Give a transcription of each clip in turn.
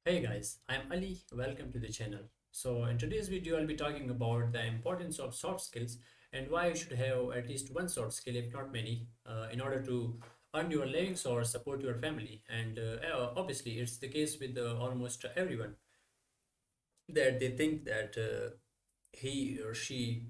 Hey guys, I'm Ali. Welcome to the channel. So in today's video, I'll be talking about the importance of soft skills and why you should have at least one soft skill, if not many, in order to earn your livings or support your family. And obviously, it's the case with almost everyone that they think that he or she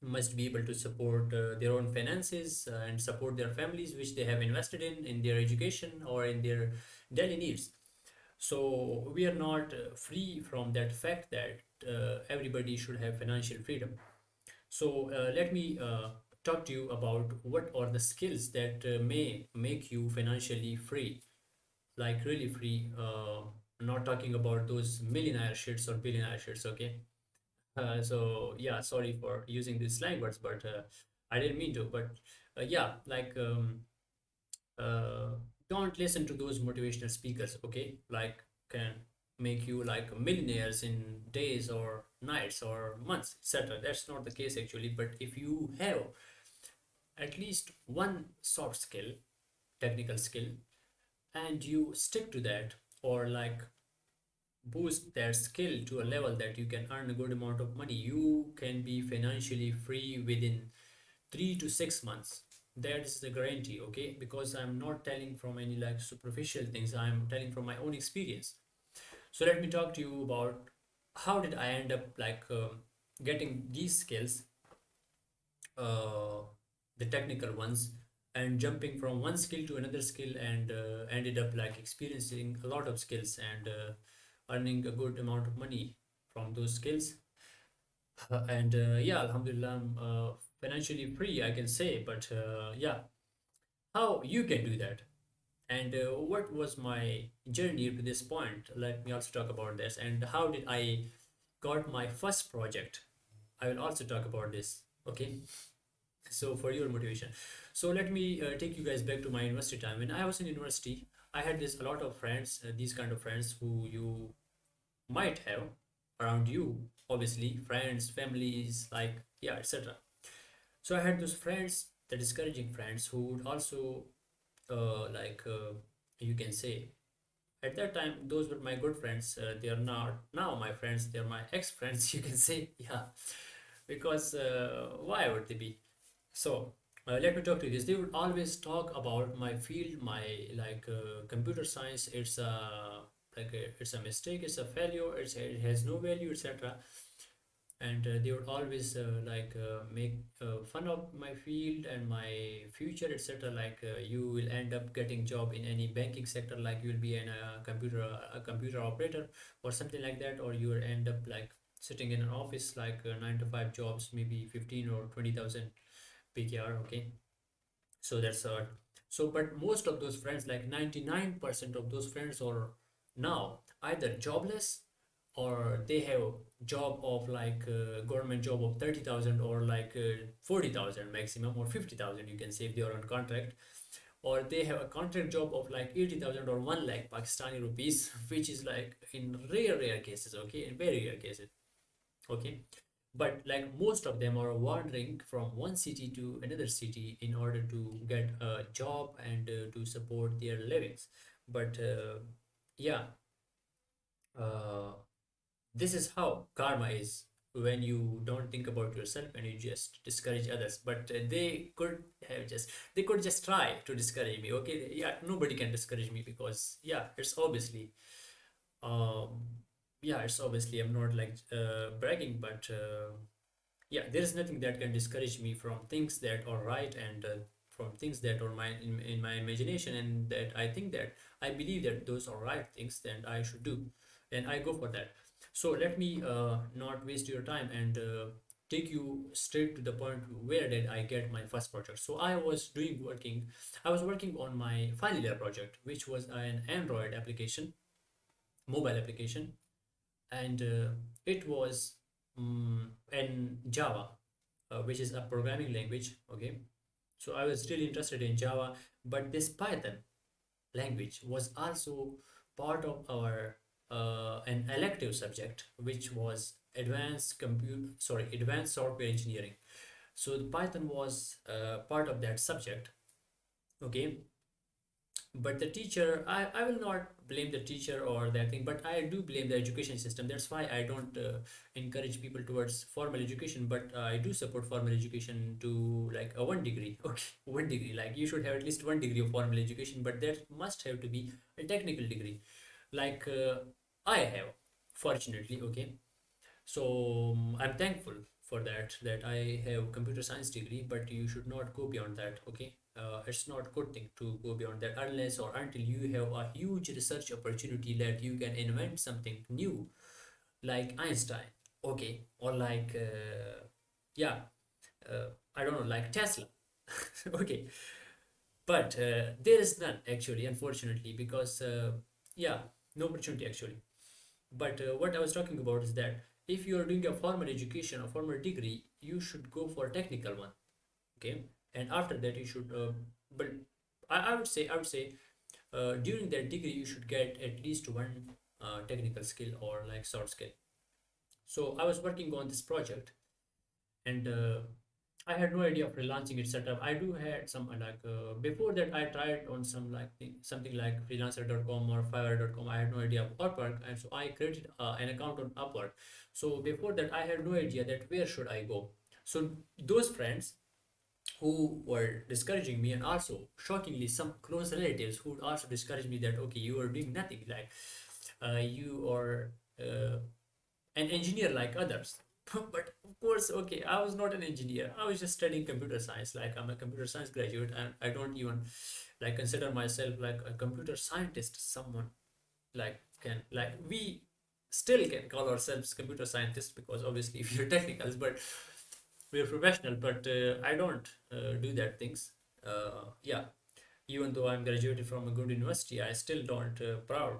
must be able to support their own finances and support their families, which they have invested in their education or in their daily needs. So we are not free from that fact that everybody should have financial freedom. So let me talk to you about what are the skills that may make you financially free, like really free. Not talking about those millionaire shits or billionaire shits, okay? So yeah, sorry for using these slang words, but I didn't mean to. But yeah, uh, don't listen to those motivational speakers, okay, like can make you like millionaires in days or nights or months, etc. That's not the case actually. But if you have at least one soft skill, technical skill, and you stick to that, or like boost that skill to a level that you can earn a good amount of money, you can be financially free within 3 to 6 months. That is the guarantee, okay? Because I'm not telling from any like superficial things, I'm telling from my own experience. So let me talk to you about how did I end up getting these skills, uh, the technical ones, and jumping from one skill to another skill, and ended up like experiencing a lot of skills and earning a good amount of money from those skills. And yeah, Alhamdulillah, I'm financially free, I can say. But yeah, how you can do that, and what was my journey to this point? Let me also talk about this, and how did I got my first project. I will also talk about this, okay? So for your motivation, so let me take you guys back to my university time. When I was in university, I had this a lot of friends, these kind of friends who you might have around you, obviously friends, families, like, yeah, etc. So I had those friends, the discouraging friends, who would also you can say, at that time those were my good friends. They are not now my friends, they're my ex friends, you can say. Yeah, because why would they be? So let me talk to you this. They would always talk about my field, my computer science. It's it's a mistake, it's a failure, it has no value, etc. And they would always make fun of my field and my future, etc. You will end up getting job in any banking sector, like you will be in a computer operator or something like that, or you will end up like sitting in an office, like 9 to 5 jobs, maybe 15 or 20,000 PKR, okay? So that's so, but most of those friends, like 99% of those friends, are now either jobless, or they have job of government job of 30,000, or 40,000 maximum, or 50,000, you can say, if they are on contract, or they have a contract job of like 80,000 or 1 lakh Pakistani rupees, which is like in rare cases, okay, in very rare cases, okay. But like most of them are wandering from one city to another city in order to get a job and to support their livings. But yeah, uh, this is how karma is, when you don't think about yourself and you just discourage others. But they could just try to discourage me, okay? Yeah, nobody can discourage me, because yeah, it's obviously um yeah, it's obviously, I'm not bragging, but yeah, there is nothing that can discourage me from things that are right, and from things that are in my imagination, and that I think that I believe that those are right things, then I should do, and I go for that. So let me not waste your time, and take you straight to the point. Where did I get my first project? So I was working on my final year project, which was an Android application, mobile application, and it was in Java, which is a programming language. Okay, so I was really interested in Java, but this Python language was also part of our an elective subject, which was advanced software engineering. So the Python was part of that subject. Okay, But the teacher, I will not blame the teacher or that thing, but I do blame the education system. That's why I don't encourage people towards formal education, but I do support formal education to like a one degree. Okay, one degree, like you should have at least one degree of formal education, but that must have to be a technical degree, like I have, fortunately. Okay, so I'm thankful for that I have computer science degree, but you should not go beyond that. Okay, it's not good thing to go beyond that unless or until you have a huge research opportunity that you can invent something new, like Einstein. Okay, or like yeah, I don't know, like Tesla. Okay, but there is none actually, unfortunately, because yeah, no opportunity actually. But what I was talking about is that if you are doing a formal education or formal degree, you should go for a technical one. Okay, and after that you should. But I would say during that degree you should get at least one technical skill or like soft skill. So I was working on this project, and I had no idea of freelancing it set up. I do had some before that I tried on some like something like freelancer.com or fiverr.com. I had no idea of Upwork, and so I created an account on Upwork. So before that I had no idea that where should I go. So those friends who were discouraging me, and also shockingly some close relatives who would also discourage me that okay, you are doing nothing, like you are an engineer like others. But of course, okay, I was not an engineer. I was just studying computer science. Like I'm a computer science graduate, and I don't even like consider myself like a computer scientist. Someone like can like we still can call ourselves computer scientists because obviously we are technicals, but we are professional. But I don't do that things. Yeah, even though I'm graduated from a good university, I still don't proud.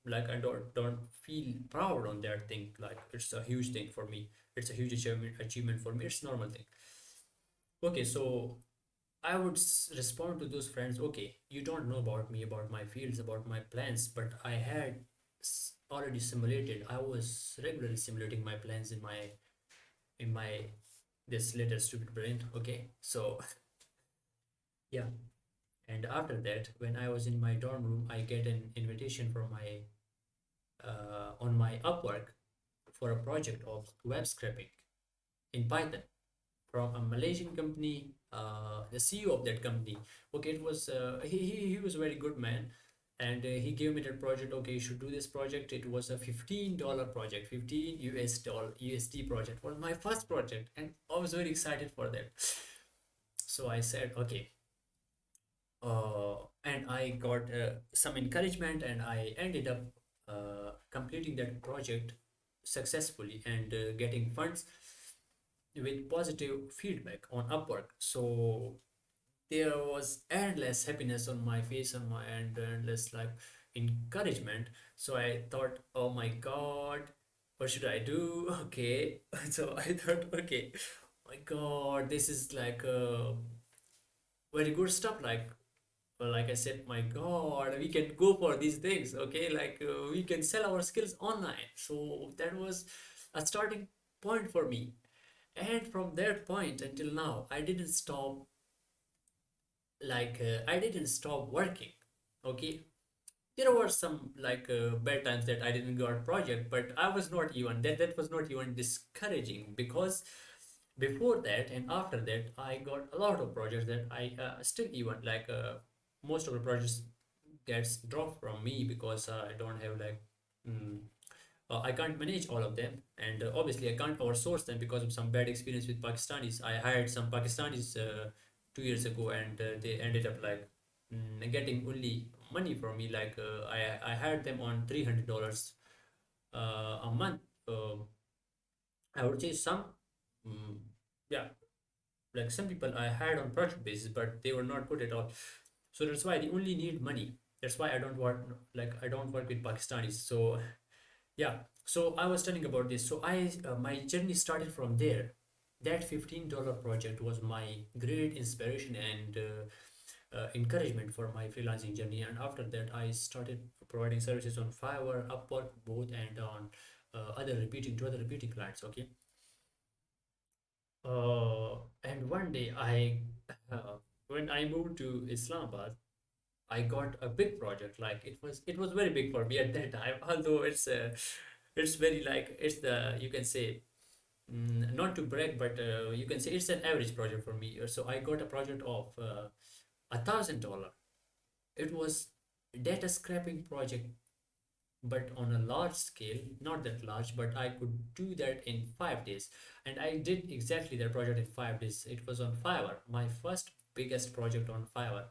Like I don't feel proud on that thing. Like it's a huge thing for me. It's a huge achievement for me. It's normal thing. Okay, so I would respond to those friends. Okay, you don't know about me, about my fields, about my plans, but I had already simulated. I was regularly simulating my plans in my this little stupid brain. Okay, so yeah. And after that, when I was in my dorm room, I get an invitation from my on my Upwork for a project of web scraping in Python from a Malaysian company. The CEO of that company, okay, it was he was a very good man, and he gave me that project. Okay, you should do this project. It was a $15 project, 15 US dollar USD project. Was my first project, and I was very excited for that. So I said, okay, and I got some encouragement, and I ended up completing that project successfully and getting funds with positive feedback on Upwork. So there was endless happiness on my face, on my end, endless like encouragement. So I thought, oh my God, what should I do? Okay, so I thought, okay, my God, this is like very good stuff. Like I said, my God, we can go for these things, okay? Like we can sell our skills online. So that was a starting point for me. And from that point until now, I didn't stop working. Okay, there were some like bad times that I didn't got project, but I was not even that was not even discouraging because before that and after that I got a lot of projects that I still even like most of the projects gets dropped from me because I don't have like mm, I can't manage all of them, and obviously I can't outsource them because of some bad experience with Pakistanis. I hired some Pakistanis 2 years ago, and they ended up like getting only money from me. Like I hired them on $300 a month. I would say some, mm, yeah, like some people I hired on project basis, but they were not good at all. So that's why they only need money. That's why I don't work with Pakistanis. So yeah, so I was telling about this. So I my journey started from there. That $15 project was my great inspiration and encouragement for my freelancing journey. And after that, I started providing services on Fiverr, Upwork, both, and on other repeating clients. Okay, and one day when I moved to Islamabad, I got a big project. Like it was very big for me at that time. Although it's very like it's the you can say not to brag, but you can say it's an average project for me. So I got a project of $1,000. It was data scraping project, but on a large scale, not that large, but I could do that in 5 days. And I did exactly that project in 5 days. It was on Fiverr, my first biggest project on Fiverr.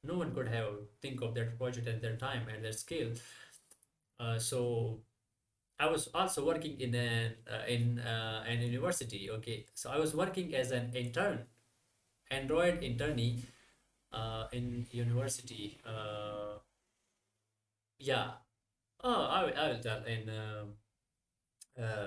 No one could have think of that project at that time at that scale. So I was also working in an university. Okay, so I was working as an intern, Android internee in university. Yeah. Oh, I will tell in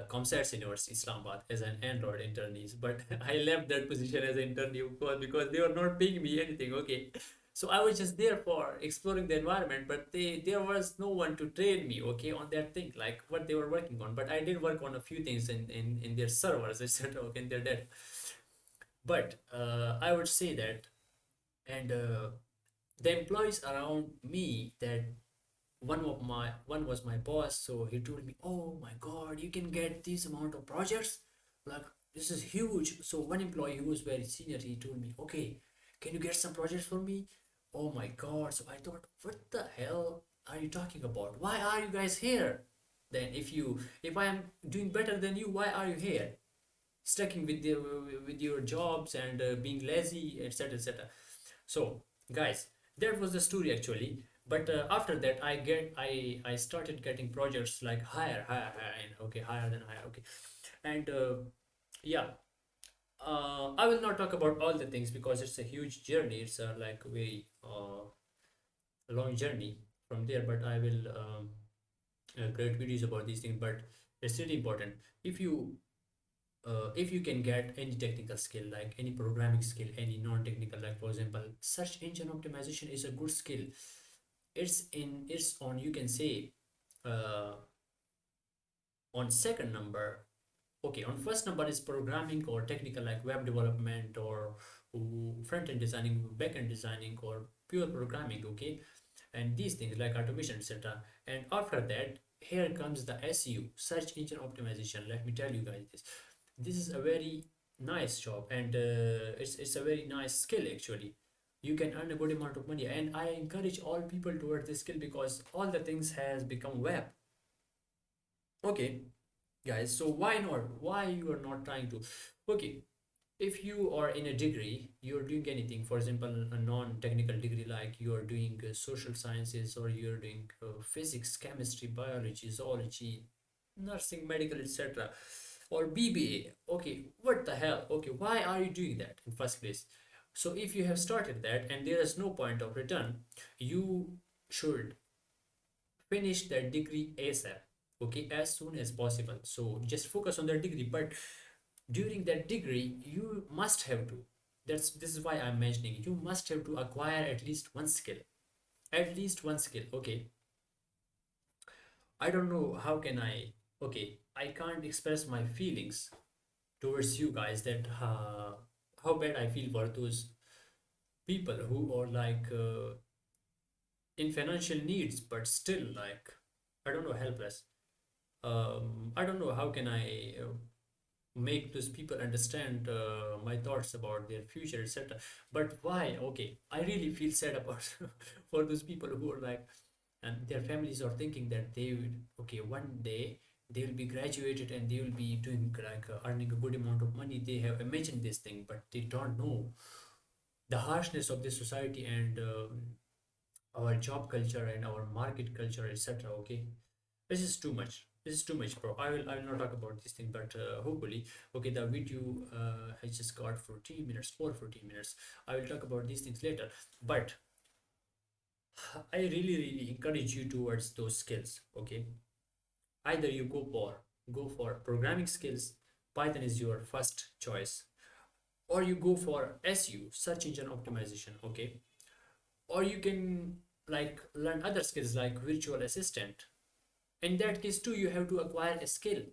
Comsats University, Islamabad, as an Android internee. But I left that position as an internee because they were not paying me anything. Okay, so I was just there for exploring the environment, but there was no one to train me. Okay, on that thing like what they were working on. But I did work on a few things in their servers, etc. Okay, in their data. But I would say that, and the employees around me that one was my boss, so he told me, oh my god, you can get this amount of projects, like this is huge. So one employee who was very senior, he told me, okay, can you get some projects for me? Oh my god. So I thought, what the hell are you talking about? Why are you guys here? Then if I am doing better than you, why are you here sticking with your jobs and being lazy, etc, etc? So guys, that was the story actually. But after that, I started getting projects like higher, and okay, higher than higher. Okay, and yeah, I will not talk about all the things because it's a huge journey. It's a like very long journey from there. But I will create videos about these things. But it's really important if you can get any technical skill, like any programming skill, any non-technical, like for example search engine optimization is a good skill. It's on, you can say, uh, on second number. Okay, on first number is programming or technical, like web development or front-end designing, back-end designing, or pure programming. Okay, and these things like automation, etc. And after that, here comes the SEO, search engine optimization. Let me tell you guys this is a very nice job, and it's a very nice skill actually. You can earn a good amount of money, and I encourage all people towards this skill because all the things has become web. Okay, guys, so why not, why you are not trying to? Okay, if you are in a degree, you're doing anything, for example a non-technical degree, like you are doing social sciences, or you're doing physics, chemistry, biology, zoology, nursing, medical, etc, or BBA. Okay, what the hell? Okay, why are you doing that in first place? So if you have started that and there is no point of return, you should finish that degree ASAP. Okay, as soon as possible. So just focus on that degree. But during that degree, you must have to. This is why I'm mentioning. You must have to acquire at least one skill. At least one skill. Okay. I don't know how can I. Okay, I can't express my feelings towards you guys that how bad I feel for those people who are like in financial needs, but still like I don't know, helpless. I don't know how can I make those people understand my thoughts about their future, etc. But why? Okay, I really feel sad about for those people who are like, and their families are thinking that they will, okay, one day they will be graduated and they will be doing like earning a good amount of money. They have imagined this thing, but they don't know the harshness of this society and our job culture and our market culture, etc. Okay, this is too much. This is too much, bro. I will not talk about this thing, but hopefully, okay, the video has just got 14 minutes, or 14 minutes. I will talk about these things later. But I really encourage you towards those skills. Okay, either you go for programming skills, Python is your first choice, or you go for SU, search engine optimization. Okay, or you can like learn other skills like virtual assistant. In that case too, you have to acquire a skill.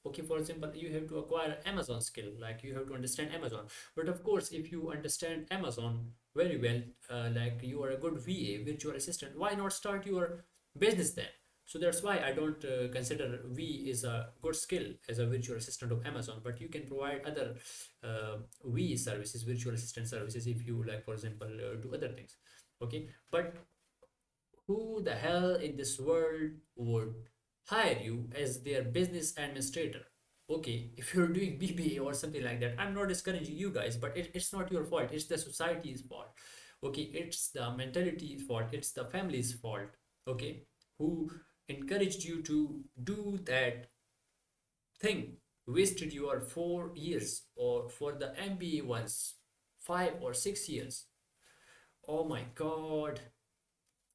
Okay, for example, you have to acquire Amazon skill, like you have to understand Amazon. But of course, if you understand Amazon, very well. Like you are a good VA, virtual assistant. Why not start your business then? So that's why I don't consider V is a good skill as a virtual assistant of Amazon, but you can provide other V services, virtual assistant services, if you like, for example, do other things. Okay, but who the hell in this world would hire you as their business administrator? Okay, if you're doing BBA or something like that, I'm not discouraging you guys, but it's not your fault. It's the society's fault. Okay, it's the mentality's fault. It's the family's fault. Okay, who encouraged you to do that thing, wasted your 4 years, or for the MBA ones, 5 or 6 years. Oh my God.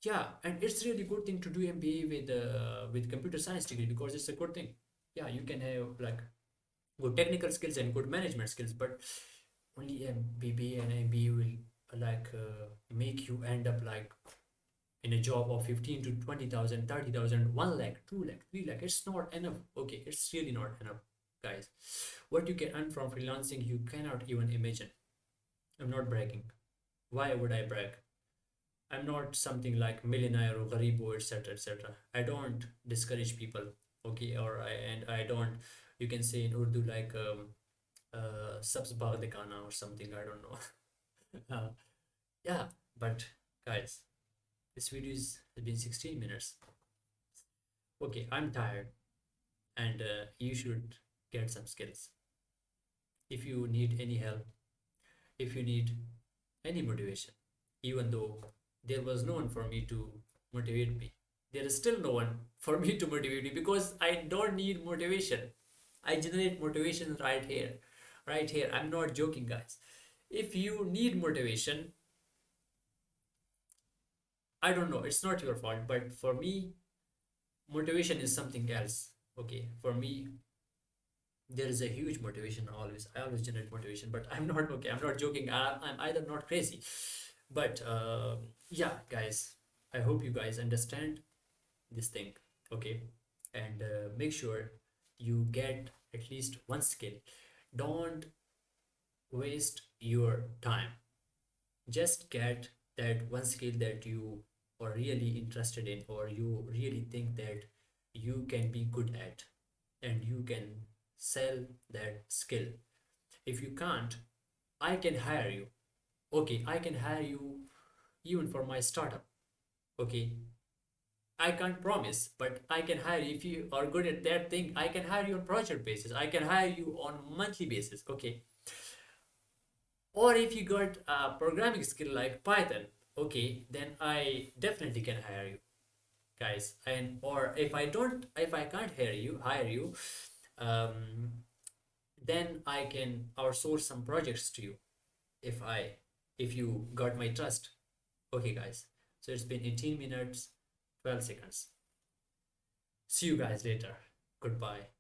Yeah, and it's really good thing to do MBA with computer science degree, because it's a good thing. Yeah, you can have like good technical skills and good management skills, but only a BBA and MBA will make you end up like in a job of 15 to 20,000, 30,000, 1 lakh, 2 lakh, 3 lakh. It's not enough. Okay, it's really not enough, guys. What you can earn from freelancing, you cannot even imagine. I'm not bragging. Why would I brag? I'm not something like millionaire or garibo, etc., etc. I don't discourage people, okay, and I don't. You can say in Urdu like sabs bagh dikhana or something. I don't know. uh, yeah, but guys, this video has been 16 minutes. Okay, I'm tired, and you should get some skills. If you need any help, if you need any motivation, even though there was no one for me to motivate me. There is still no one for me to motivate me, because I don't need motivation. I generate motivation right here. Right here. I'm not joking, guys. If you need motivation, I don't know, it's not your fault, but for me, motivation is something else. Okay, for me, there is a huge motivation always. I always generate motivation, but I'm not okay. I'm not joking. I'm either not crazy. But yeah, guys, I hope you guys understand this thing. Okay, and make sure you get at least one skill. Don't waste your time. Just get that one skill that you are really interested in, or you really think that you can be good at, and you can sell that skill. If you can't, I can hire you. Okay, I can hire you even for my startup. Okay, I can't promise, but I can hire you. If you are good at that thing, I can hire you on project basis. I can hire you on monthly basis. Okay, or if you got a programming skill like Python, okay, then I definitely can hire you, guys. And or if I can't hire you, um, then I can outsource some projects to you. If I if you got my trust. Okay, guys. So it's been 18 minutes, 12 seconds. See you guys later. Goodbye.